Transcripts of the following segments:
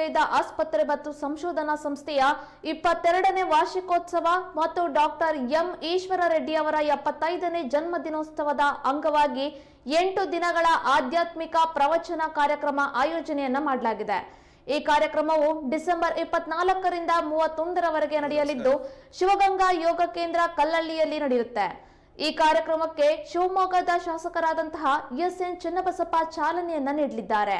ವೇದ ಆಸ್ಪತ್ರೆ ಮತ್ತು ಸಂಶೋಧನಾ ಸಂಸ್ಥೆಯ 22ನೇ ವಾರ್ಷಿಕೋತ್ಸವ ಮತ್ತು ಡಾಕ್ಟರ್ ಎಂ ಈಶ್ವರ ರೆಡ್ಡಿ ಅವರ 75ನೇ ಜನ್ಮದಿನೋತ್ಸವದ ಅಂಗವಾಗಿ 8 ದಿನಗಳ ಆಧ್ಯಾತ್ಮಿಕ ಪ್ರವಚನ ಕಾರ್ಯಕ್ರಮ ಆಯೋಜನೆಯನ್ನ ಮಾಡಲಾಗಿದೆ. ಈ ಕಾರ್ಯಕ್ರಮವು ಡಿಸೆಂಬರ್ 24ರಿಂದ 31ರವರೆಗೆ ನಡೆಯಲಿದ್ದು ಶಿವಗಂಗಾ ಯೋಗ ಕೇಂದ್ರ ಕಲ್ಲಳ್ಳಿಯಲ್ಲಿ ನಡೆಯುತ್ತೆ. ಈ ಕಾರ್ಯಕ್ರಮಕ್ಕೆ ಶಿವಮೊಗ್ಗದ ಶಾಸಕರಾದಂತಹ ಎಸ್.ಎನ್. ಚನ್ನಬಸಪ್ಪ ಚಾಲನೆಯನ್ನ ನೀಡಲಿದ್ದಾರೆ.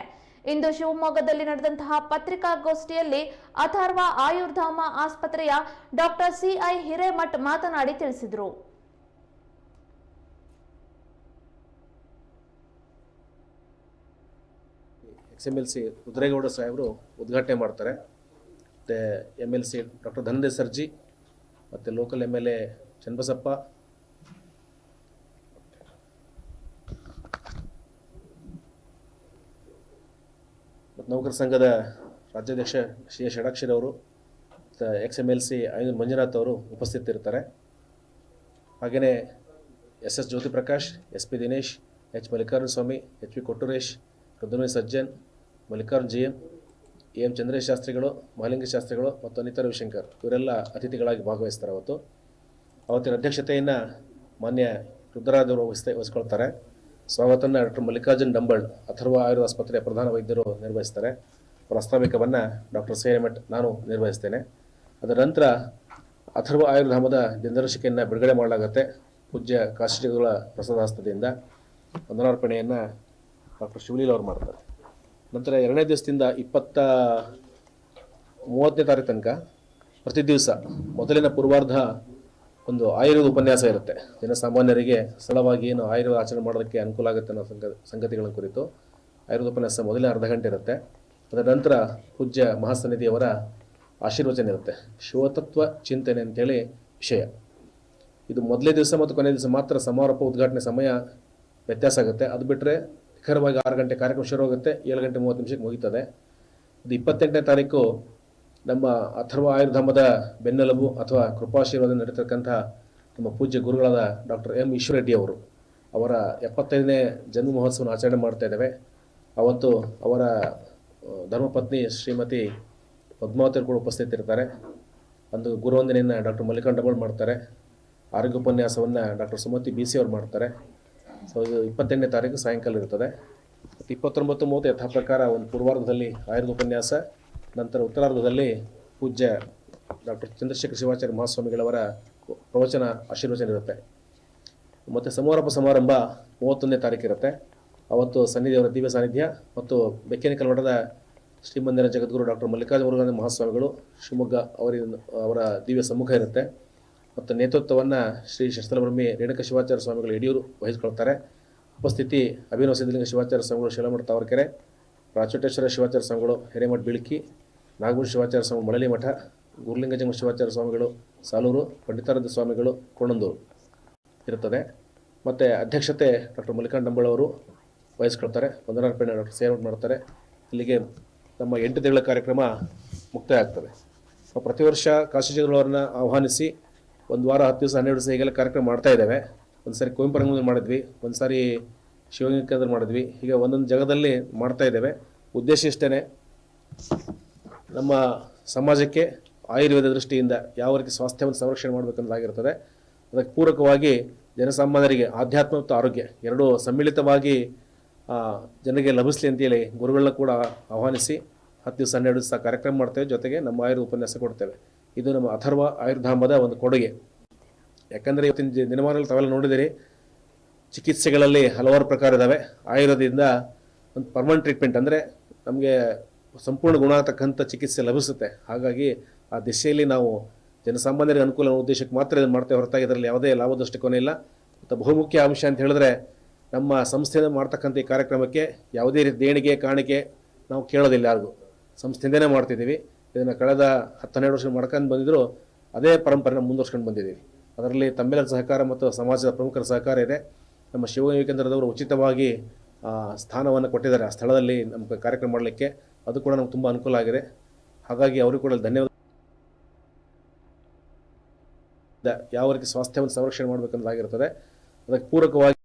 ಇಂದು ಶಿವಮೊಗ್ಗದಲ್ಲಿ ನಡೆದಂತಹ ಪತ್ರಿಕಾಗೋಷ್ಠಿಯಲ್ಲಿ ಅಥರ್ವ ಆಯುರ್ಧಾಮ ಆಸ್ಪತ್ರೆಯ ಡಾಕ್ಟರ್ ಸಿ.ಐ. ಹಿರೇಮಠ್ ಮಾತನಾಡಿ ತಿಳಿಸಿದರು. XMLC ಉದ್ರೇಗೌಡ ಸಾಹೇಬರು ಉದ್ಘಾಟನೆ ಮಾಡ್ತಾರೆ. ಮತ್ತು MLC ಡಾಕ್ಟರ್ ಧನಂಜಯ ಸರ್ಜಿ ಮತ್ತು ಲೋಕಲ್ MLA ಚನ್ನಬಸಪ್ಪ, ಮತ್ತು ನೌಕರ ಸಂಘದ ರಾಜ್ಯಾಧ್ಯಕ್ಷ ಶ್ರೀ ಷಡಾಕ್ಷರಿ ಅವರು, XMLC ಮಂಜುನಾಥ್ ಅವರು ಉಪಸ್ಥಿತರಿರ್ತಾರೆ. ಹಾಗೆಯೇ SS Jyothi Prakash, SP Dinesh, H Mallikarjuna Swami, HP ಕೊಟ್ಟೂರೇಶ್, ರುದ್ರಮಣಿ Sajjan, Mallikarjun GM, AM Chandresh ಶಾಸ್ತ್ರಿಗಳು, ಮಹಾಲಿಂಗ ಶಾಸ್ತ್ರಿಗಳು ಮತ್ತು ಅನಿತಾ ರವಿಶಂಕರ್ ಇವರೆಲ್ಲ ಅತಿಥಿಗಳಾಗಿ ಭಾಗವಹಿಸ್ತಾರೆ. ಅವತ್ತಿನ ಅಧ್ಯಕ್ಷತೆಯನ್ನು ಮಾನ್ಯ ರುದ್ರರಾಜವರು ವಹಿಸ್ಕೊಳ್ತಾರೆ. ಸ್ವಾಗತವನ್ನು ಡಾಕ್ಟರ್ ಮಲ್ಲಿಕಾರ್ಜುನ್ ಡಂಬಳ್ ಅಥರ್ವ ಆಯುರ್ವೇದ ಆಸ್ಪತ್ರೆಯ ಪ್ರಧಾನ ವೈದ್ಯರು ನಿರ್ವಹಿಸ್ತಾರೆ. ಪ್ರಾಸ್ತಾವಿಕವನ್ನು ಡಾಕ್ಟರ್ ಸಿ ಮಠ್ ನಾನು ನಿರ್ವಹಿಸ್ತೇನೆ. ಅದರ ನಂತರ ಅಥರ್ವ ಆಯುರ್ಧಾಮದ ದಿನದರ್ಶಿಕೆಯನ್ನು ಬಿಡುಗಡೆ ಮಾಡಲಾಗುತ್ತೆ. ಪೂಜ್ಯ ಕಾಶಿಗಳ ಪ್ರಸಾದಾಸ್ತದಿಂದ ವಂದನಾರ್ಪಣೆಯನ್ನು ಡಾಕ್ಟರ್ ಶಿವಲೀಲ್ ಅವರು ಮಾಡ್ತಾರೆ. ನಂತರ 2ನೇ ದಿವಸದಿಂದ 30ನೇ ತಾರೀಕು ತನಕ ಪ್ರತಿ ದಿವಸ ಮೊದಲಿನ ಪೂರ್ವಾರ್ಧ ಒಂದು ಆಯುರ್ವೇದ ಉಪನ್ಯಾಸ ಇರುತ್ತೆ. ಜನಸಾಮಾನ್ಯರಿಗೆ ಸರಳವಾಗಿ ಏನು ಆಯುರ್ವೇದ ಆಚರಣೆ ಮಾಡೋದಕ್ಕೆ ಅನುಕೂಲ ಆಗುತ್ತೆ ಅನ್ನೋ ಸಂಗತಿಗಳ ಕುರಿತು ಆಯುರ್ವೇದ ಉಪನ್ಯಾಸ ಮೊದಲಿನ ಅರ್ಧ ಗಂಟೆ ಇರುತ್ತೆ. ಅದರ ನಂತರ ಪೂಜ್ಯ ಮಹಾಸನ್ನಿಧಿಯವರ ಆಶೀರ್ವಚನ ಇರುತ್ತೆ. ಶಿವತತ್ವ ಚಿಂತನೆ ಅಂತೇಳಿ ವಿಷಯ. ಇದು ಮೊದಲೇ ದಿವಸ ಮತ್ತು ಕೊನೆಯ ದಿವಸ ಮಾತ್ರ ಸಮಾರೋಪ ಉದ್ಘಾಟನೆ ಸಮಯ ವ್ಯತ್ಯಾಸ ಆಗುತ್ತೆ. ಅದು ಬಿಟ್ಟರೆ ನಿಖರವಾಗಿ 6 ಗಂಟೆ ಕಾರ್ಯಕ್ರಮ ಶುರು ಆಗುತ್ತೆ, 7 ಗಂಟೆ 30 ನಿಮಿಷಕ್ಕೆ ಮುಗೀತದೆ. ಇದು 28ನೇ ತಾರೀಕು ನಮ್ಮ ಅಥರ್ವ ಆಯುರ್ಧಾಮದ ಬೆನ್ನೆಲುಬು ಅಥವಾ ಕೃಪಾಶೀರ್ವಾದ ನಡೀತಕ್ಕಂಥ ನಮ್ಮ ಪೂಜ್ಯ ಗುರುಗಳಾದ ಡಾಕ್ಟರ್ ಎಂ ಈಶ್ವರ ರೆಡ್ಡಿ ಅವರು ಅವರ 75ನೇ ಜನ್ಮ ಮಹೋತ್ಸವವನ್ನು ಆಚರಣೆ ಮಾಡ್ತಾ ಇದ್ದೇವೆ. ಅವತ್ತು ಅವರ ಧರ್ಮಪತ್ನಿ ಶ್ರೀಮತಿ ಪದ್ಮಾವತಿ ಕೂಡ ಉಪಸ್ಥಿತರಿರ್ತಾರೆ. ಅಂದು ಗುರುವಂದನೆಯನ್ನು ಡಾಕ್ಟರ್ ಮಲ್ಲಿಕಾರ್ಜುನ್ ಡಂಬಳ್ ಮಾಡ್ತಾರೆ. ಆರೋಗ್ಯ ಉಪನ್ಯಾಸವನ್ನು ಡಾಕ್ಟರ್ ಸುಮತಿ BC ಅವರು ಮಾಡ್ತಾರೆ. ಇದು 28ನೇ ತಾರೀಕು ಸಾಯಂಕಾಲ ಇರ್ತದೆ. ಮತ್ತು 29, 30 ಯಥಾ ಪ್ರಕಾರ ಒಂದು ಪೂರ್ವಾರ್ಧದಲ್ಲಿ ಆಯುರ್ವೇದ ಉಪನ್ಯಾಸ, ನಂತರ ಉತ್ತರಾರ್ಧದಲ್ಲಿ ಪೂಜ್ಯ ಡಾಕ್ಟರ್ ಚಂದ್ರಶೇಖರ ಶಿವಾಚಾರ್ಯ ಮಹಾಸ್ವಾಮಿಗಳವರ ಪ್ರವಚನ ಆಶೀರ್ವಚನ ಇರುತ್ತೆ. ಮತ್ತು ಸಮಾರಂಭ 31ನೇ ತಾರೀಕು ಇರುತ್ತೆ. ಅವತ್ತು ಸನ್ನಿಧಿಯವರ ದಿವ್ಯ ಸಾನ್ನಿಧ್ಯ ಮತ್ತು ಬೆಕ್ಕೇನಕಲ್ ಮಠದ ಶ್ರೀಮಂದಿರ ಜಗದ್ಗುರು ಡಾಕ್ಟರ್ ಮಲ್ಲಿಕಾರ್ಜುನ ಮಹಾಸ್ವಾಮಿಗಳು ಶಿವಮೊಗ್ಗ ಅವರ ದಿವ್ಯ ಸಮ್ಮುಖ ಇರುತ್ತೆ. ಮತ್ತು ನೇತೃತ್ವವನ್ನು ಶ್ರೀ ಶಸ್ತ್ರಬ್ರಹ್ಮಿ ರೇಣುಕ ಶಿವಾಚಾರ್ಯ ಸ್ವಾಮಿಗಳು ಯಡಿಯೂರು ವಹಿಸಿಕೊಳ್ತಾರೆ. ಉಪಸ್ಥಿತಿ ಅಭಿನವ ಸಿದ್ಧಲಿಂಗ ಶಿವಾಚಾರ್ಯ ಸ್ವಾಮಿಗಳು ಶಿಲಮಠ ತಾವರೆಕೆರೆ, ರಾಚೋಟೇಶ್ವರ ಶಿವಾಚಾರ್ಯ ಸ್ವಾಮಿಗಳು ಹಿರೇಮಠ ಬಿಳ್ಕಿ, ನಾಗಮೂರು ಶಿವಾಚಾರ್ಯ ಸ್ವಾಮಿ ಮಳಲಿ ಮಠ, ಗುರುಲಿಂಗಜಂಗ ಶಿವಾಚಾರ್ಯ ಸ್ವಾಮಿಗಳು ಸಾಲೂರು, ಪಂಡಿತಾರಾಧ್ಯ ಸ್ವಾಮಿಗಳು ಕೋಣಂದೂರು ಇರುತ್ತದೆ. ಮತ್ತು ಅಧ್ಯಕ್ಷತೆ ಡಾಕ್ಟರ್ ಮಲ್ಲಿಕಾರ್ಜುನ್ ಡಂಬಳ್ ಅವರು ವಹಿಸ್ಕೊಳ್ತಾರೆ. ವಂದನಾರ್ಪಣೆ ಡಾಕ್ಟರ್ ಸೇರ್ಮಠ್ ಮಾಡ್ತಾರೆ. ಇಲ್ಲಿಗೆ ನಮ್ಮ 8 ದಿನಗಳ ಕಾರ್ಯಕ್ರಮ ಮುಕ್ತಾಯ ಆಗ್ತದೆ. ಪ್ರತಿ ವರ್ಷ ಕಾಶಿಜಿಗಳವ್ರನ್ನ ಆಹ್ವಾನಿಸಿ 1 ವಾರ 10 ದಿವಸ 12 ದಿವಸ ಹೀಗೆಲ್ಲ ಕಾರ್ಯಕ್ರಮ ಮಾಡ್ತಾ ಇದ್ದೇವೆ. ಒಂದು ಸಾರಿ ಕುವೆಂಪು ರಂಗದಲ್ಲಿ ಮಾಡಿದ್ವಿ, ಒಂದು ಸಾರಿ ಶಿವಗಂಗಾ ಕೇಂದ್ರ ಮಾಡಿದ್ವಿ. ಹೀಗೆ ಒಂದೊಂದು ಜಾಗದಲ್ಲಿ ಮಾಡ್ತಾ ಇದ್ದೇವೆ. ಉದ್ದೇಶ ಇಷ್ಟೇ, ನಮ್ಮ ಸಮಾಜಕ್ಕೆ ಆಯುರ್ವೇದ ದೃಷ್ಟಿಯಿಂದ ಯಾವ ರೀತಿ ಸ್ವಾಸ್ಥ್ಯವನ್ನು ಸಂರಕ್ಷಣೆ ಮಾಡಬೇಕನ್ನೋದಾಗಿರ್ತದೆ. ಅದಕ್ಕೆ ಪೂರಕವಾಗಿ ಜನಸಾಮಾನ್ಯರಿಗೆ ಆಧ್ಯಾತ್ಮ ಮತ್ತು ಆರೋಗ್ಯ ಎರಡೂ ಸಮ್ಮಿಳಿತವಾಗಿ ಜನರಿಗೆ ಲಭಿಸಲಿ ಅಂತೇಳಿ ಗುರುಗಳನ್ನ ಕೂಡ ಆಹ್ವಾನಿಸಿ 10 ದಿವಸ 12 ದಿವಸ ಕಾರ್ಯಕ್ರಮ ಮಾಡ್ತೇವೆ. ಜೊತೆಗೆ ನಮ್ಮ ಆಯುರ್ವೇದ ಉಪನ್ಯಾಸ ಕೊಡ್ತೇವೆ. ಇದು ನಮ್ಮ ಅಥರ್ವ ಆಯುರ್ಧಾಮದ ಒಂದು ಕೊಡುಗೆ. ಯಾಕಂದರೆ ಇವತ್ತಿನ ದಿನಮಾನಗಳಲ್ಲಿ ತಾವೆಲ್ಲ ನೋಡಿದಿರಿ, ಚಿಕಿತ್ಸೆಗಳಲ್ಲಿ ಹಲವಾರು ಪ್ರಕಾರ ಇದ್ದಾವೆ. ಆಯುರ್ವೇದದಿಂದ ಒಂದು ಪರ್ಮನೆಂಟ್ ಟ್ರೀಟ್ಮೆಂಟ್ ಅಂದರೆ ನಮಗೆ ಸಂಪೂರ್ಣ ಗುಣ ಆಗ್ತಕ್ಕಂಥ ಚಿಕಿತ್ಸೆ ಲಭಿಸುತ್ತೆ. ಹಾಗಾಗಿ ಆ ದಿಶೆಯಲ್ಲಿ ನಾವು ಜನಸಾಮಾನ್ಯರಿಗೆ ಅನುಕೂಲ ಉದ್ದೇಶಕ್ಕೆ ಮಾತ್ರ ಇದನ್ನು ಮಾಡ್ತೇವೆ, ಹೊರತಾಗಿ ಇದರಲ್ಲಿ ಯಾವುದೇ ಲಾಭ ದೃಷ್ಟಿಕೋನ ಇಲ್ಲ. ಮತ್ತು ಬಹುಮುಖ್ಯ ಅಂಶ ಅಂತ ಹೇಳಿದ್ರೆ, ನಮ್ಮ ಸಂಸ್ಥೆಯಿಂದ ಮಾಡ್ತಕ್ಕಂಥ ಈ ಕಾರ್ಯಕ್ರಮಕ್ಕೆ ಯಾವುದೇ ರೀತಿ ದೇಣಿಗೆ ಕಾಣಿಕೆ ನಾವು ಕೇಳೋದಿಲ್ಲ ಯಾರಿಗೂ. ಸಂಸ್ಥೆಯಿಂದನೇ ಮಾಡ್ತಿದ್ದೀವಿ. ಇದನ್ನು ಕಳೆದ 10-12 ವರ್ಷ ಮಾಡ್ಕೊಂಡು ಬಂದಿದ್ರು, ಅದೇ ಪರಂಪರೆನ ಮುಂದುವರ್ಸ್ಕೊಂಡು ಬಂದಿದ್ದೀವಿ. ಅದರಲ್ಲಿ ತಮ್ಮೆಲ್ಲರ ಸಹಕಾರ ಮತ್ತು ಸಮಾಜದ ಪ್ರಮುಖರ ಸಹಕಾರ ಇದೆ. ನಮ್ಮ ಶಿವಗಂಗಾ ಕೇಂದ್ರದವರು ಉಚಿತವಾಗಿ ಸ್ಥಾನವನ್ನು ಕೊಟ್ಟಿದ್ದಾರೆ ಆ ಸ್ಥಳದಲ್ಲಿ ನಮಗೆ ಕಾರ್ಯಕ್ರಮ ಮಾಡಲಿಕ್ಕೆ. ಅದು ಕೂಡ ನಮ್ಗೆ ತುಂಬ ಅನುಕೂಲ ಆಗಿದೆ. ಹಾಗಾಗಿ ಅವರಿಗೂ ಕೂಡ ಧನ್ಯವಾದ. ಯಾವ ರೀತಿ ಸ್ವಾಸ್ಥ್ಯವನ್ನು ಸಂರಕ್ಷಣೆ ಮಾಡಬೇಕನ್ನೋದಾಗಿರ್ತದೆ. ಅದಕ್ಕೆ ಪೂರಕವಾಗಿ